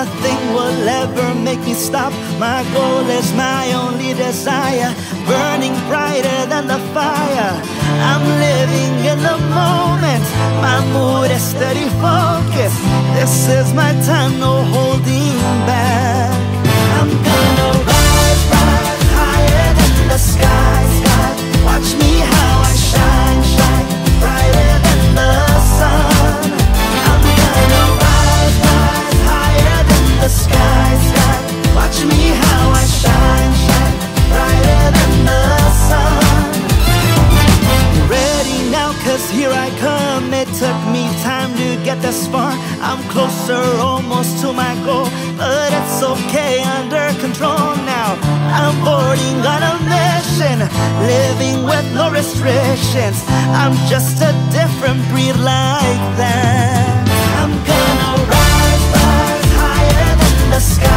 nothing will ever make me stop. My goal is my only desire, burning brighter than the fire. I'm living in the moment, my mood is steady focus. This is my time, no holding back. I'm gonna rise, rise higher than the sky, sky. Watch me how I shine, shine brighter than the sun. I'm gonna rise, rise higher than the sky, sky. Watch me how I shine, shine brighter than the sun. Ready now, cause here I come. It took me time to get this far. I'm closer, almost to my goal, but it's okay, under control now. I'm boarding on a mission, living with no restrictions. I'm just a different breed like that. I'm gonna rise, rise higher than the sky.